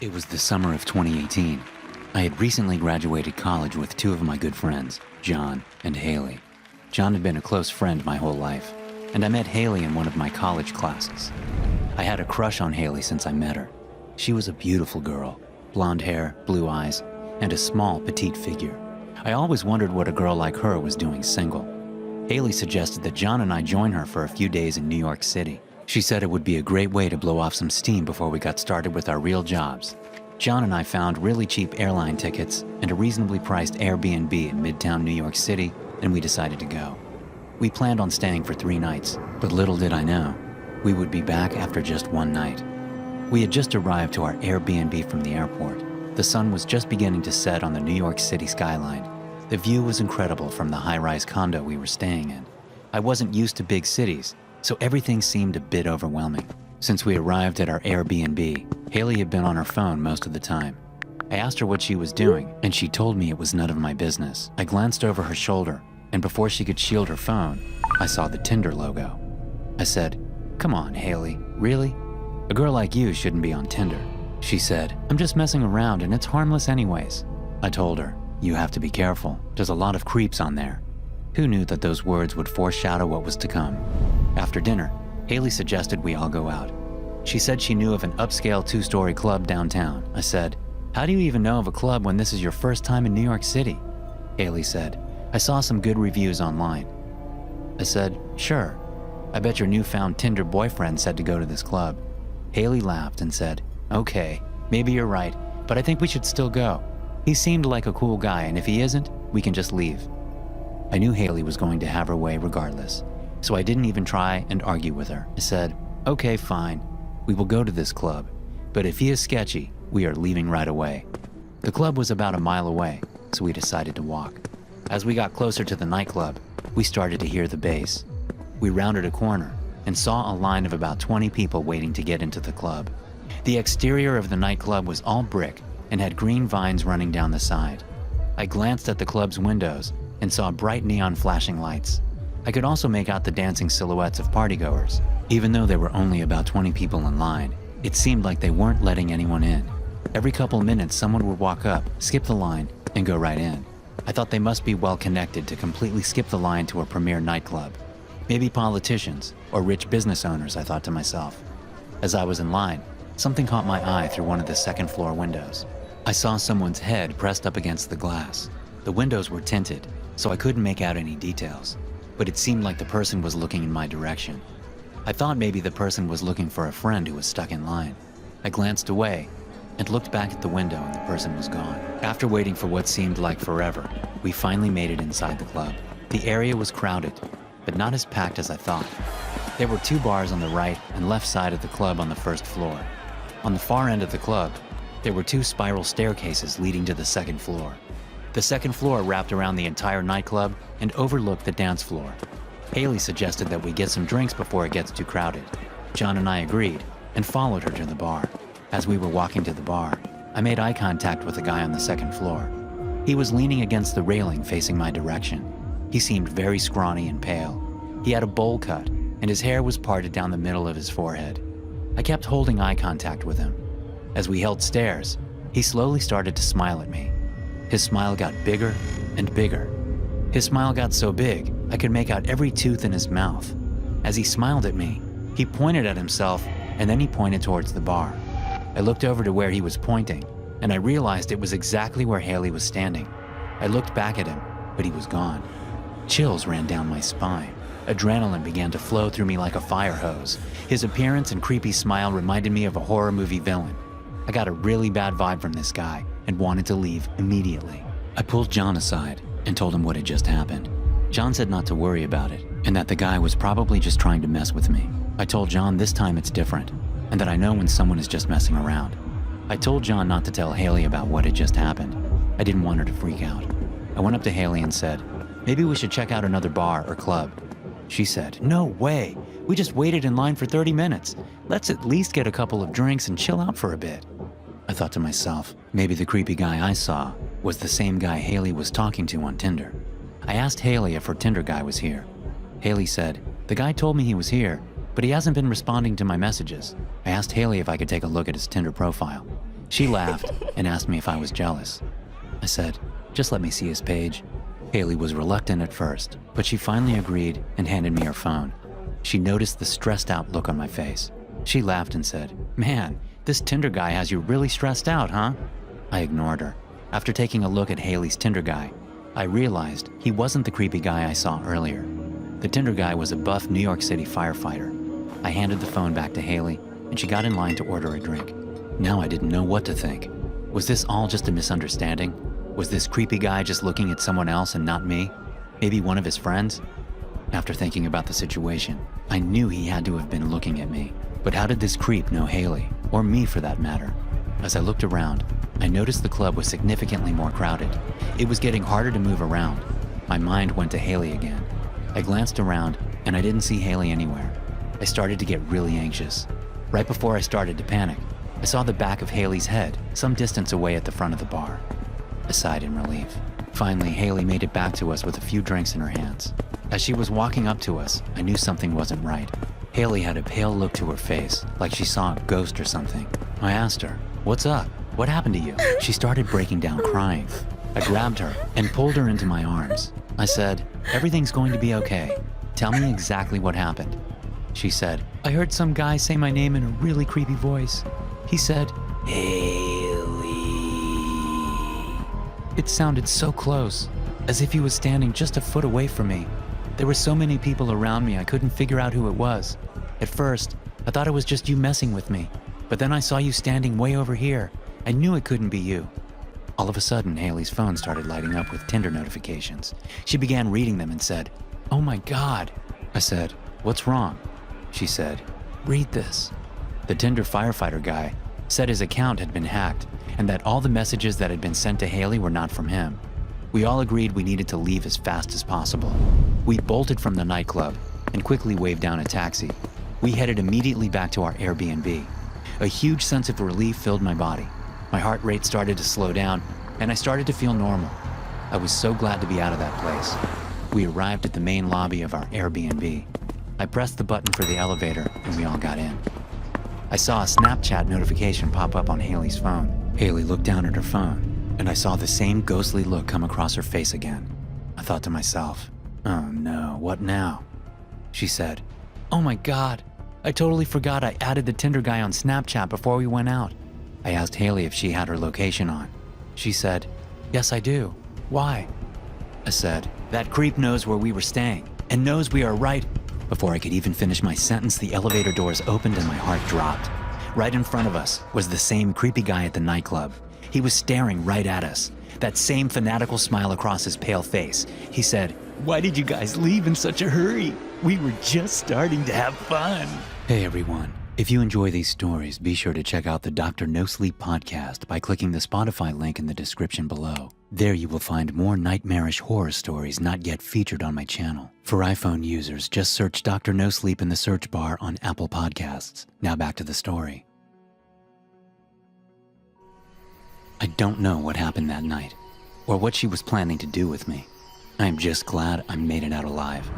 It was the summer of 2018. I had recently graduated college with two of my good friends, John and Haley. John had been a close friend my whole life, and I met Haley in one of my college classes. I had a crush on Haley since I met her. She was a beautiful girl, blonde hair, blue eyes, and a small, petite figure. I always wondered what a girl like her was doing single. Haley suggested that John and I join her for a few days in New York City. She said it would be a great way to blow off some steam before we got started with our real jobs. John and I found really cheap airline tickets and a reasonably priced Airbnb in Midtown New York City, and we decided to go. We planned on staying for 3 nights, but little did I know, we would be back after just 1 night. We had just arrived to our Airbnb from the airport. The sun was just beginning to set on the New York City skyline. The view was incredible from the high-rise condo we were staying in. I wasn't used to big cities, so everything seemed a bit overwhelming. Since we arrived at our Airbnb, Haley had been on her phone most of the time. I asked her what she was doing, and she told me it was none of my business. I glanced over her shoulder, and before she could shield her phone, I saw the Tinder logo. I said, "Come on, Haley, really? A girl like you shouldn't be on Tinder." She said, "I'm just messing around and it's harmless anyways." I told her, "You have to be careful. There's a lot of creeps on there." Who knew that those words would foreshadow what was to come? After dinner, Haley suggested we all go out. She said she knew of an upscale 2-story club downtown. I said, "How do you even know of a club when this is your first time in New York City?" Haley said, "I saw some good reviews online." I said, "Sure. I bet your newfound Tinder boyfriend said to go to this club." Haley laughed and said, "Okay, maybe you're right, but I think we should still go. He seemed like a cool guy, and if he isn't, we can just leave." I knew Haley was going to have her way regardless, so I didn't even try and argue with her. I said, "Okay, fine. We will go to this club, but if he is sketchy, we are leaving right away." The club was about a mile away, so we decided to walk. As we got closer to the nightclub, we started to hear the bass. We rounded a corner and saw a line of about 20 people waiting to get into the club. The exterior of the nightclub was all brick and had green vines running down the side. I glanced at the club's windows and saw bright neon flashing lights. I could also make out the dancing silhouettes of partygoers. Even though there were only about 20 people in line, it seemed like they weren't letting anyone in. Every couple minutes, someone would walk up, skip the line, and go right in. I thought they must be well connected to completely skip the line to a premier nightclub. Maybe politicians or rich business owners, I thought to myself. As I was in line, something caught my eye through one of the second-floor windows. I saw someone's head pressed up against the glass. The windows were tinted, so I couldn't make out any details, but it seemed like the person was looking in my direction. I thought maybe the person was looking for a friend who was stuck in line. I glanced away and looked back at the window, and the person was gone. After waiting for what seemed like forever, we finally made it inside the club. The area was crowded, but not as packed as I thought. There were 2 bars on the right and left side of the club on the first floor. On the far end of the club, there were 2 spiral staircases leading to the second floor. The second floor wrapped around the entire nightclub and overlooked the dance floor. Haley suggested that we get some drinks before it gets too crowded. John and I agreed and followed her to the bar. As we were walking to the bar, I made eye contact with the guy on the second floor. He was leaning against the railing facing my direction. He seemed very scrawny and pale. He had a bowl cut, and his hair was parted down the middle of his forehead. I kept holding eye contact with him. As we held stares, he slowly started to smile at me. His smile got bigger and bigger. His smile got so big, I could make out every tooth in his mouth. As he smiled at me, he pointed at himself, and then he pointed towards the bar. I looked over to where he was pointing, and I realized it was exactly where Haley was standing. I looked back at him, but he was gone. Chills ran down my spine. Adrenaline began to flow through me like a fire hose. His appearance and creepy smile reminded me of a horror movie villain. I got a really bad vibe from this guy and wanted to leave immediately. I pulled John aside and told him what had just happened. John said not to worry about it and that the guy was probably just trying to mess with me. I told John this time it's different and that I know when someone is just messing around. I told John not to tell Haley about what had just happened. I didn't want her to freak out. I went up to Haley and said, "Maybe we should check out another bar or club." She said, "No way. We just waited in line for 30 minutes. Let's at least get a couple of drinks and chill out for a bit." I thought to myself, maybe the creepy guy I saw was the same guy Haley was talking to on Tinder. I asked Haley if her Tinder guy was here. Haley said, "The guy told me he was here, but he hasn't been responding to my messages." I asked Haley if I could take a look at his Tinder profile. She laughed and asked me if I was jealous. I said, just let me see his page. Haley was reluctant at first, but she finally agreed and handed me her phone. She noticed the stressed out look on my face. She laughed and said, man, this Tinder guy has you really stressed out, huh? I ignored her. After taking a look at Haley's Tinder guy, I realized he wasn't the creepy guy I saw earlier. The Tinder guy was a buff New York City firefighter. I handed the phone back to Haley, and she got in line to order a drink. Now I didn't know what to think. Was this all just a misunderstanding? Was this creepy guy just looking at someone else and not me? Maybe one of his friends? After thinking about the situation, I knew he had to have been looking at me. But how did this creep know Haley, or me for that matter? As I looked around, I noticed the club was significantly more crowded. It was getting harder to move around. My mind went to Haley again. I glanced around, and I didn't see Haley anywhere. I started to get really anxious. Right before I started to panic, I saw the back of Haley's head some distance away at the front of the bar. I sighed in relief. Finally, Haley made it back to us with a few drinks in her hands. As she was walking up to us, I knew something wasn't right. Haley had a pale look to her face, like she saw a ghost or something. I asked her, "What's up? What happened to you?" She started breaking down crying. I grabbed her and pulled her into my arms. I said, "Everything's going to be okay. Tell me exactly what happened." She said, "I heard some guy say my name in a really creepy voice. He said, 'Haley.' It sounded so close, as if he was standing just a foot away from me. There were so many people around me I couldn't figure out who it was. At first, I thought it was just you messing with me, but then I saw you standing way over here. I knew it couldn't be you." All of a sudden, Haley's phone started lighting up with Tinder notifications. She began reading them and said, "Oh my God." I said, "What's wrong?" She said, "Read this." The Tinder firefighter guy said his account had been hacked and that all the messages that had been sent to Haley were not from him. We all agreed we needed to leave as fast as possible. We bolted from the nightclub and quickly waved down a taxi. We headed immediately back to our Airbnb. A huge sense of relief filled my body. My heart rate started to slow down, and I started to feel normal. I was so glad to be out of that place. We arrived at the main lobby of our Airbnb. I pressed the button for the elevator, and we all got in. I saw a Snapchat notification pop up on Haley's phone. Haley looked down at her phone, and I saw the same ghostly look come across her face again. I thought to myself, "Oh no, what now?" She said, "Oh my God, I totally forgot I added the Tinder guy on Snapchat before we went out." I asked Haley if she had her location on. She said, "Yes, I do. Why?" I said, "That creep knows where we were staying and knows we are right." Before I could even finish my sentence, the elevator doors opened and my heart dropped. Right in front of us was the same creepy guy at the nightclub. He was staring right at us, that same fanatical smile across his pale face. He said, "Why did you guys leave in such a hurry? We were just starting to have fun." Hey everyone, if you enjoy these stories, be sure to check out the Dr. No Sleep podcast by clicking the Spotify link in the description below. There you will find more nightmarish horror stories not yet featured on my channel. For iPhone users, just search Dr. No Sleep in the search bar on Apple Podcasts. Now back to the story. I don't know what happened that night, or what she was planning to do with me. I am just glad I made it out alive.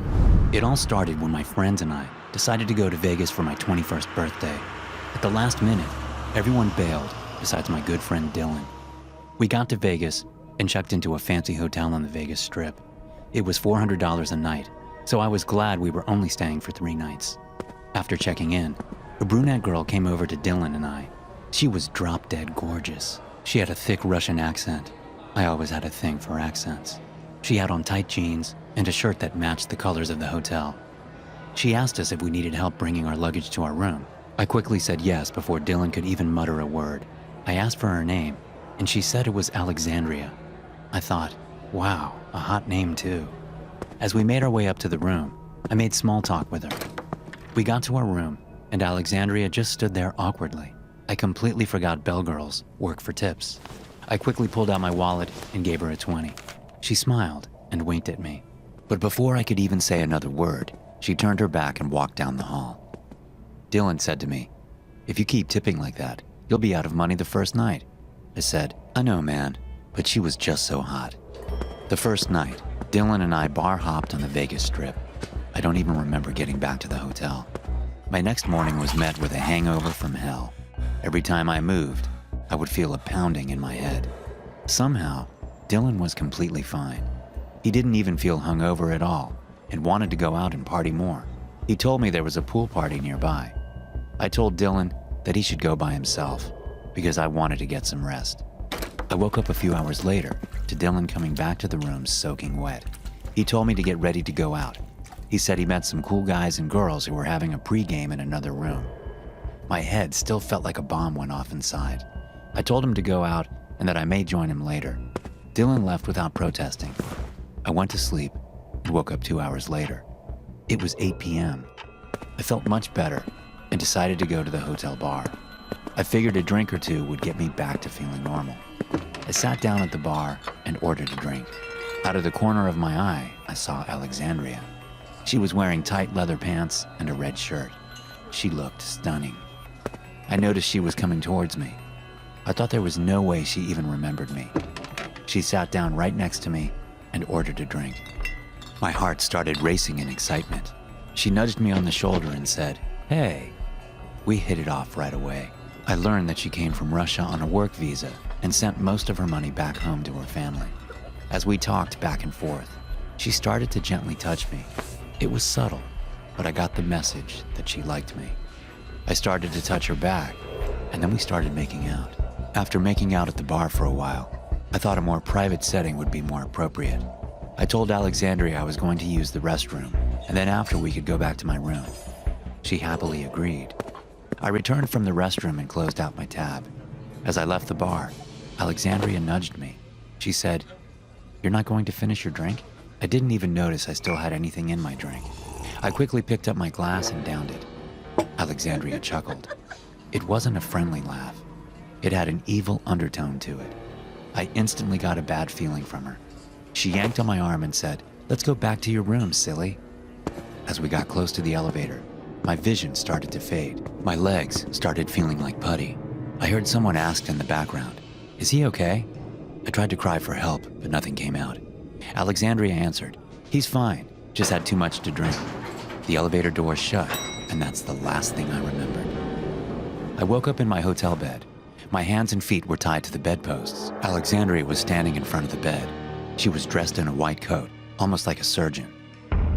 It all started when my friends and I decided to go to Vegas for my 21st birthday. At the last minute, everyone bailed, besides my good friend Dylan. We got to Vegas and checked into a fancy hotel on the Vegas Strip. It was $400 a night, so I was glad we were only staying for 3 nights. After checking in, a brunette girl came over to Dylan and I. She was drop-dead gorgeous. She had a thick Russian accent. I always had a thing for accents. She had on tight jeans and a shirt that matched the colors of the hotel. She asked us if we needed help bringing our luggage to our room. I quickly said yes before Dylan could even mutter a word. I asked for her name, and she said it was Alexandria. I thought, wow, a hot name too. As we made our way up to the room, I made small talk with her. We got to our room, and Alexandria just stood there awkwardly. I completely forgot bellgirls work for tips. I quickly pulled out my wallet and gave her a 20. She smiled and winked at me. But before I could even say another word, she turned her back and walked down the hall. Dylan said to me, "If you keep tipping like that, you'll be out of money the first night." I said, "I know, man," but she was just so hot. The first night, Dylan and I bar hopped on the Vegas Strip. I don't even remember getting back to the hotel. My next morning was met with a hangover from hell. Every time I moved, I would feel a pounding in my head. Somehow, Dylan was completely fine. He didn't even feel hungover at all and wanted to go out and party more. He told me there was a pool party nearby. I told Dylan that he should go by himself because I wanted to get some rest. I woke up a few hours later to Dylan coming back to the room soaking wet. He told me to get ready to go out. He said he met some cool guys and girls who were having a pregame in another room. My head still felt like a bomb went off inside. I told him to go out and that I may join him later. Dylan left without protesting. I went to sleep and woke up 2 hours later. It was 8 p.m. I felt much better and decided to go to the hotel bar. I figured a drink or two would get me back to feeling normal. I sat down at the bar and ordered a drink. Out of the corner of my eye, I saw Alexandria. She was wearing tight leather pants and a red shirt. She looked stunning. I noticed she was coming towards me. I thought there was no way she even remembered me. She sat down right next to me and ordered a drink. My heart started racing in excitement. She nudged me on the shoulder and said, "Hey." We hit it off right away. I learned that she came from Russia on a work visa and sent most of her money back home to her family. As we talked back and forth, she started to gently touch me. It was subtle, but I got the message that she liked me. I started to touch her back, and then we started making out. After making out at the bar for a while, I thought a more private setting would be more appropriate. I told Alexandria I was going to use the restroom, and then after we could go back to my room. She happily agreed. I returned from the restroom and closed out my tab. As I left the bar, Alexandria nudged me. She said, "You're not going to finish your drink?" I didn't even notice I still had anything in my drink. I quickly picked up my glass and downed it. Alexandria chuckled. It wasn't a friendly laugh. It had an evil undertone to it. I instantly got a bad feeling from her. She yanked on my arm and said, "Let's go back to your room, silly." As we got close to the elevator, my vision started to fade. My legs started feeling like putty. I heard someone ask in the background, "Is he okay?" I tried to cry for help, but nothing came out. Alexandria answered, "He's fine, just had too much to drink." The elevator door shut, and that's the last thing I remembered. I woke up in my hotel bed. My hands and feet were tied to the bedposts. Alexandria was standing in front of the bed. She was dressed in a white coat, almost like a surgeon.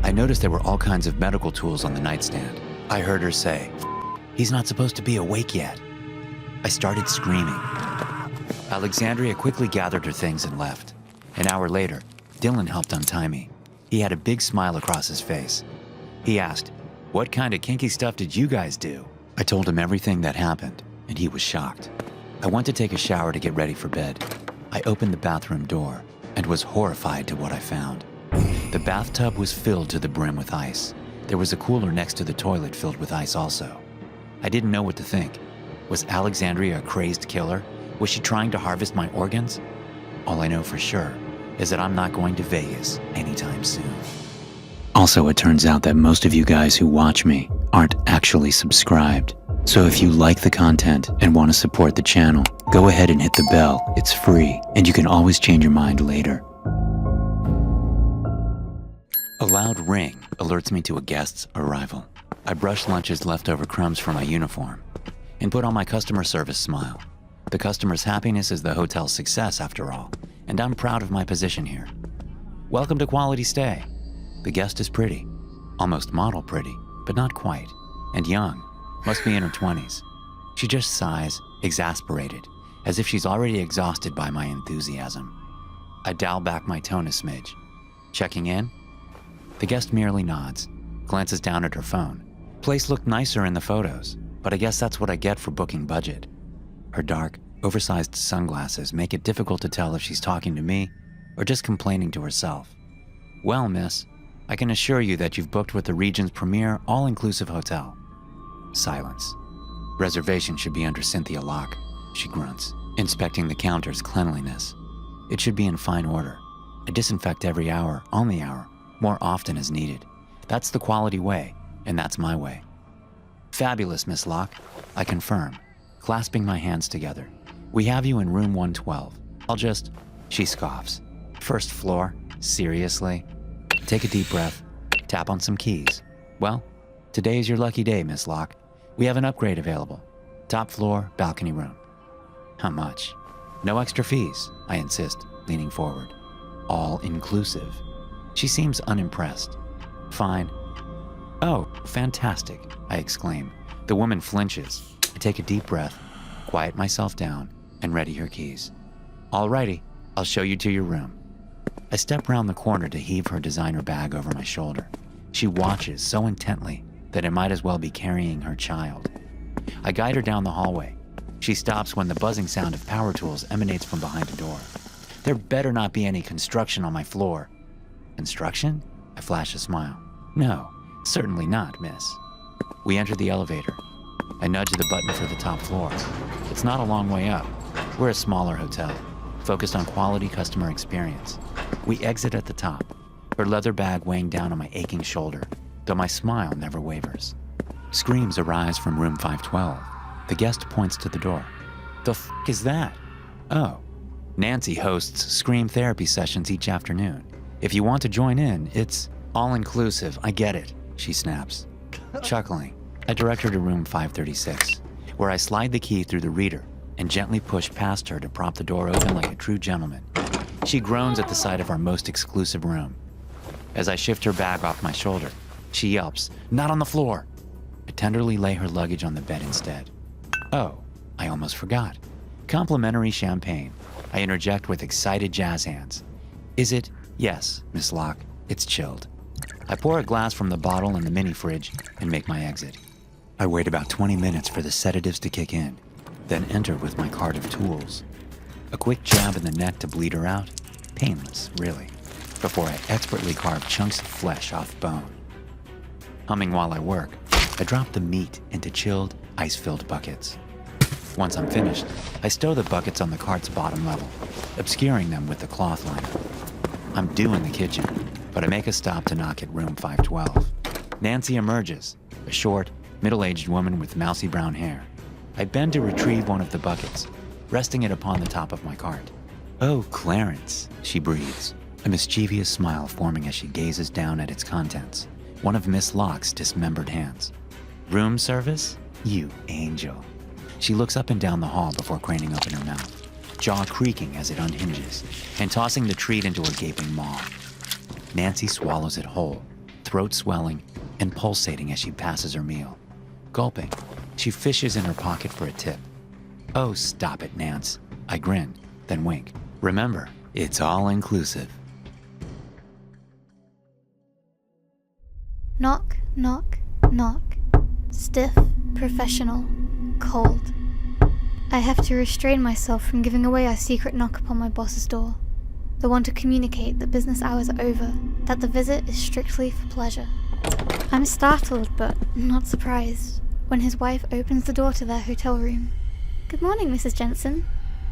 I noticed there were all kinds of medical tools on the nightstand. I heard her say, "He's not supposed to be awake yet." I started screaming. Alexandria quickly gathered her things and left. An hour later, Dylan helped untie me. He had a big smile across his face. He asked, "What kind of kinky stuff did you guys do?" I told him everything that happened, and he was shocked. I went to take a shower to get ready for bed. I opened the bathroom door and was horrified to what I found. The bathtub was filled to the brim with ice. There was a cooler next to the toilet filled with ice also. I didn't know what to think. Was Alexandria a crazed killer? Was she trying to harvest my organs? All I know for sure is that I'm not going to Vegas anytime soon. Also, it turns out that most of you guys who watch me aren't actually subscribed. So if you like the content and want to support the channel, go ahead and hit the bell. It's free, and you can always change your mind later. A loud ring alerts me to a guest's arrival. I brush lunch's leftover crumbs from my uniform and put on my customer service smile. The customer's happiness is the hotel's success after all, and I'm proud of my position here. Welcome to Quality Stay. The guest is pretty, almost model pretty, but not quite, and young, must be in her 20s. She just sighs, exasperated, as if she's already exhausted by my enthusiasm. I dial back my tone a smidge. Checking in? The guest merely nods, glances down at her phone. Place looked nicer in the photos, but I guess that's what I get for booking budget. Her dark, oversized sunglasses make it difficult to tell if she's talking to me or just complaining to herself. "Well, miss, I can assure you that you've booked with the region's premier all-inclusive hotel." Silence. "Reservation should be under Cynthia Locke," she grunts, inspecting the counter's cleanliness. "It should be in fine order. I disinfect every hour, on the hour, more often as needed. That's the quality way, and that's my way." "Fabulous, Miss Locke," I confirm, clasping my hands together. "We have you in room 112. She scoffs. "First floor? Seriously?" Take a deep breath, tap on some keys. "Well, today is your lucky day, Miss Locke. We have an upgrade available. Top floor, balcony room." How much? No extra fees, I insist, leaning forward. All inclusive. She seems unimpressed. Fine. Oh, fantastic, I exclaim. The woman flinches. I take a deep breath, quiet myself down, and ready her keys. Alrighty, I'll show you to your room. I step round the corner to heave her designer bag over my shoulder. She watches so intently that it might as well be carrying her child. I guide her down the hallway. She stops when the buzzing sound of power tools emanates from behind a door. There better not be any construction on my floor. Construction? I flash a smile. No, certainly not, miss. We enter the elevator. I nudge the button for the top floor. It's not a long way up. We're a smaller hotel, focused on quality customer experience. We exit at the top, her leather bag weighing down on my aching shoulder, though my smile never wavers. Screams arise from room 512. The guest points to the door. The f*** is that? Oh, Nancy hosts scream therapy sessions each afternoon. If you want to join in, it's all-inclusive, I get it, she snaps. Chuckling, I direct her to room 536, where I slide the key through the reader and gently push past her to prop the door open like a true gentleman. She groans at the sight of our most exclusive room. As I shift her bag off my shoulder, she yelps, "Not on the floor!" I tenderly lay her luggage on the bed instead. Oh, I almost forgot. Complimentary champagne. I interject with excited jazz hands. Is it? Yes, Miss Locke. It's chilled. I pour a glass from the bottle in the mini fridge and make my exit. I wait about 20 minutes for the sedatives to kick in, then enter with my cart of tools. A quick jab in the neck to bleed her out. Painless, really. Before I expertly carve chunks of flesh off bone. Humming while I work, I drop the meat into chilled, ice-filled buckets. Once I'm finished, I stow the buckets on the cart's bottom level, obscuring them with the cloth liner. I'm due in the kitchen, but I make a stop to knock at room 512. Nancy emerges, a short, middle-aged woman with mousy brown hair. I bend to retrieve one of the buckets, resting it upon the top of my cart. "Oh, Clarence," she breathes, a mischievous smile forming as she gazes down at its contents, one of Miss Locke's dismembered hands. "Room service? You angel." She looks up and down the hall before craning open her mouth, jaw creaking as it unhinges, and tossing the treat into a gaping maw. Nancy swallows it whole, throat swelling and pulsating as she passes her meal. Gulping, she fishes in her pocket for a tip. "Oh, stop it, Nance." I grin, then wink. "Remember, it's all inclusive." Knock, knock, knock. Stiff, professional, cold. I have to restrain myself from giving away our secret knock upon my boss's door. The one to communicate that business hours are over, that the visit is strictly for pleasure. I'm startled, but not surprised, when his wife opens the door to their hotel room. "Good morning, Mrs. Jensen,"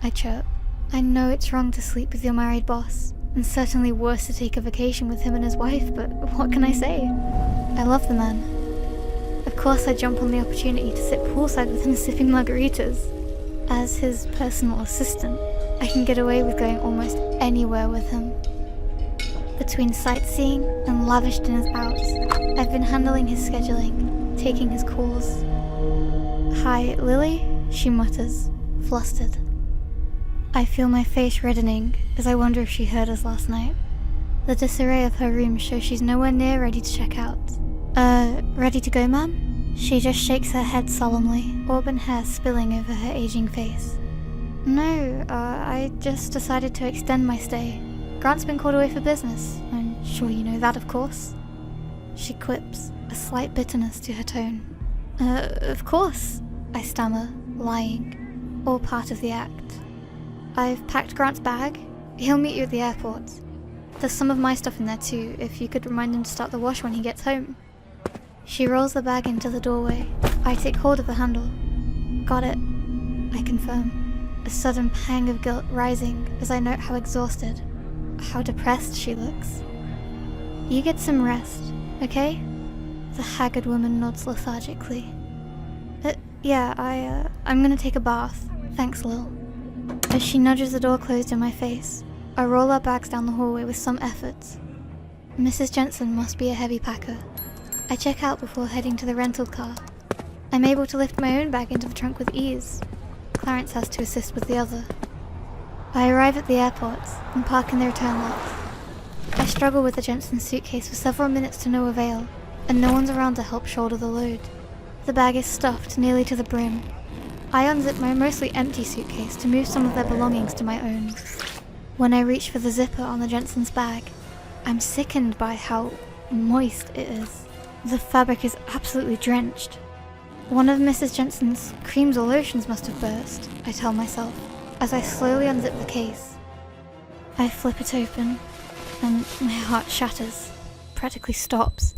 I chirp. I know it's wrong to sleep with your married boss, and certainly worse to take a vacation with him and his wife, but what can I say? I love the man. Of course I jump on the opportunity to sit poolside with him sipping margaritas. As his personal assistant, I can get away with going almost anywhere with him. Between sightseeing and lavish dinners out, I've been handling his scheduling, taking his calls. "Hi, Lily?" she mutters, flustered. I feel my face reddening as I wonder if she heard us last night. The disarray of her room shows she's nowhere near ready to check out. Ready to go, ma'am?" She just shakes her head solemnly, auburn hair spilling over her aging face. "No, I just decided to extend my stay. Grant's been called away for business. I'm sure you know that, of course." She quips, a slight bitterness to her tone. Of course," I stammer, lying. All part of the act. "I've packed Grant's bag. He'll meet you at the airport. There's some of my stuff in there too, if you could remind him to start the wash when he gets home." She rolls the bag into the doorway. I take hold of the handle. "Got it," I confirm, a sudden pang of guilt rising as I note how exhausted, how depressed she looks. "You get some rest, okay?" The haggard woman nods lethargically. Yeah, I'm gonna take a bath. Thanks, Lil." As she nudges the door closed in my face, I roll our bags down the hallway with some effort. Mrs. Jensen must be a heavy packer. I check out before heading to the rental car. I'm able to lift my own bag into the trunk with ease. Clarence has to assist with the other. I arrive at the airport and park in the return lot. I struggle with the Jensen suitcase for several minutes to no avail, and no one's around to help shoulder the load. The bag is stuffed nearly to the brim. I unzip my mostly empty suitcase to move some of their belongings to my own. When I reach for the zipper on the Jensen's bag, I'm sickened by how moist it is. The fabric is absolutely drenched. One of Mrs. Jensen's creams or lotions must have burst, I tell myself, as I slowly unzip the case. I flip it open, and my heart shatters, practically stops.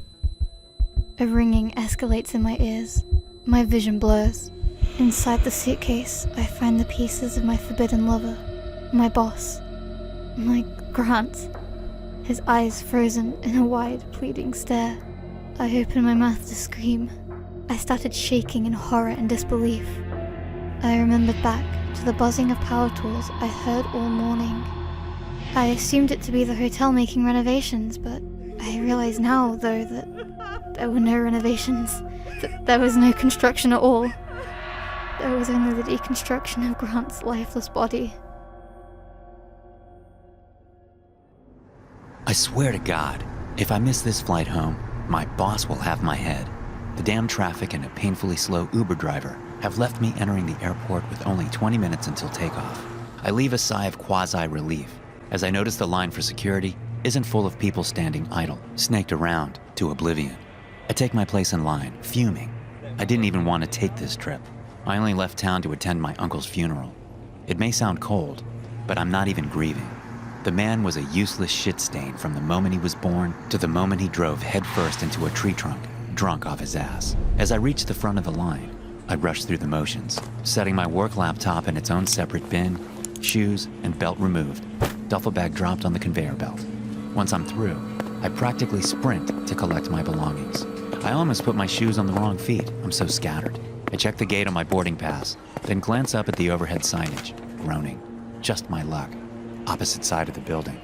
A ringing escalates in my ears. My vision blurs. Inside the suitcase, I find the pieces of my forbidden lover, my boss, my Grant. His eyes frozen in a wide, pleading stare. I open my mouth to scream. I started shaking in horror and disbelief. I remembered back to the buzzing of power tools I heard all morning. I assumed it to be the hotel making renovations, but I realize now, though, that there were no renovations, that there was no construction at all. There was only the deconstruction of Grant's lifeless body. I swear to God, if I miss this flight home, my boss will have my head. The damn traffic and a painfully slow Uber driver have left me entering the airport with only 20 minutes until takeoff. I leave a sigh of quasi-relief as I notice the line for security isn't full of people standing idle, snaked around to oblivion. I take my place in line, fuming. I didn't even want to take this trip. I only left town to attend my uncle's funeral. It may sound cold, but I'm not even grieving. The man was a useless shit stain from the moment he was born to the moment he drove headfirst into a tree trunk, drunk off his ass. As I reached the front of the line, I rushed through the motions, setting my work laptop in its own separate bin, shoes and belt removed, duffel bag dropped on the conveyor belt. Once I'm through, I practically sprint to collect my belongings. I almost put my shoes on the wrong feet, I'm so scattered. I check the gate on my boarding pass, then glance up at the overhead signage, groaning. Just my luck. Opposite side of the building.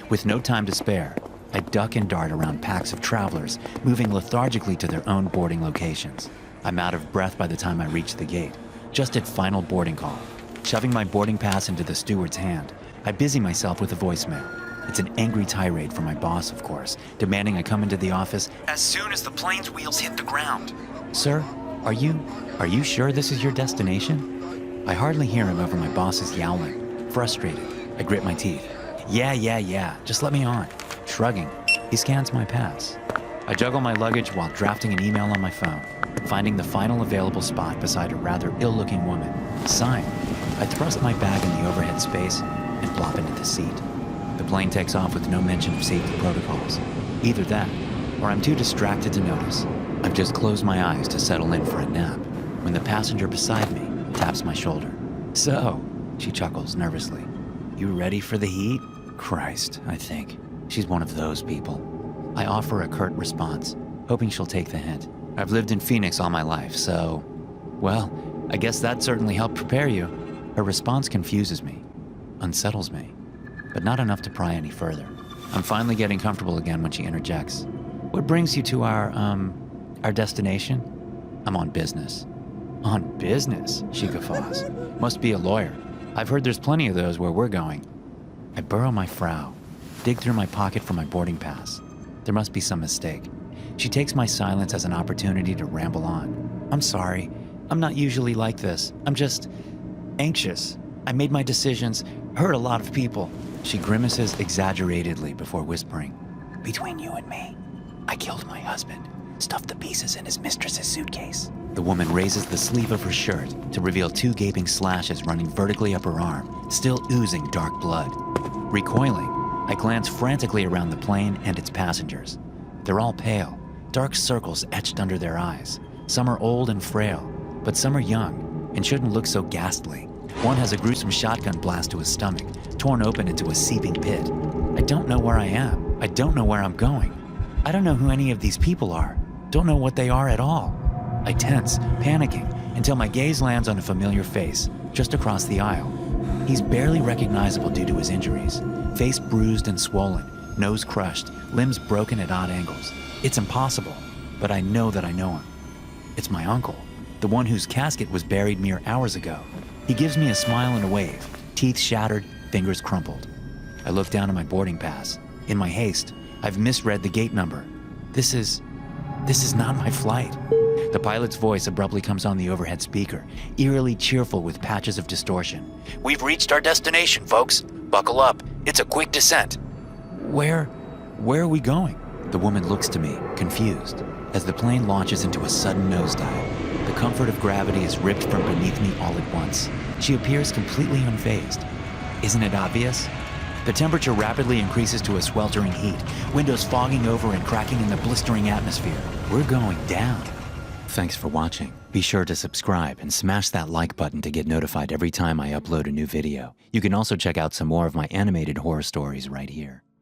With no time to spare, I duck and dart around packs of travelers, moving lethargically to their own boarding locations. I'm out of breath by the time I reach the gate, just at final boarding call. Shoving my boarding pass into the steward's hand, I busy myself with a voicemail. It's an angry tirade from my boss, of course, demanding I come into the office as soon as the plane's wheels hit the ground. Sir, are you sure this is your destination? I hardly hear him over my boss's yowling. Frustrated, I grit my teeth. Yeah, just let me on. Shrugging, he scans my pass. I juggle my luggage while drafting an email on my phone, finding the final available spot beside a rather ill-looking woman. Sign. I thrust my bag in the overhead space and plop into the seat. The plane takes off with no mention of safety protocols. Either that, or I'm too distracted to notice. I've just closed my eyes to settle in for a nap when the passenger beside me taps my shoulder. So, she chuckles nervously. You ready for the heat? Christ, I think. She's one of those people. I offer a curt response, hoping she'll take the hint. I've lived in Phoenix all my life, so... Well, I guess that certainly helped prepare you. Her response confuses me, unsettles me, but not enough to pry any further. I'm finally getting comfortable again when she interjects. What brings you to our destination? I'm on business. On business? She guffaws. Must be a lawyer. I've heard there's plenty of those where we're going. I burrow my frow, dig through my pocket for my boarding pass. There must be some mistake. She takes my silence as an opportunity to ramble on. I'm sorry. I'm not usually like this. I'm just anxious. I made my decisions, hurt a lot of people. She grimaces exaggeratedly before whispering. Between you and me, I killed my husband, stuffed the pieces in his mistress's suitcase. The woman raises the sleeve of her shirt to reveal 2 gaping slashes running vertically up her arm, still oozing dark blood. Recoiling, I glance frantically around the plane and its passengers. They're all pale, dark circles etched under their eyes. Some are old and frail, but some are young and shouldn't look so ghastly. One has a gruesome shotgun blast to his stomach, torn open into a seeping pit. I don't know where I am. I don't know where I'm going. I don't know who any of these people are. Don't know what they are at all. I tense, panicking, until my gaze lands on a familiar face, just across the aisle. He's barely recognizable due to his injuries. Face bruised and swollen, nose crushed, limbs broken at odd angles. It's impossible, but I know that I know him. It's my uncle, the one whose casket was buried mere hours ago. He gives me a smile and a wave, teeth shattered, fingers crumpled. I look down at my boarding pass. In my haste, I've misread the gate number. This is not my flight. The pilot's voice abruptly comes on the overhead speaker, eerily cheerful with patches of distortion. "We've reached our destination, folks. Buckle up. It's a quick descent." Where are we going? The woman looks to me, confused, as the plane launches into a sudden nosedive. The comfort of gravity is ripped from beneath me all at once. She appears completely unfazed. Isn't it obvious? The temperature rapidly increases to a sweltering heat, windows fogging over and cracking in the blistering atmosphere. We're going down. Thanks for watching. Be sure to subscribe and smash that like button to get notified every time I upload a new video. You can also check out some more of my animated horror stories right here.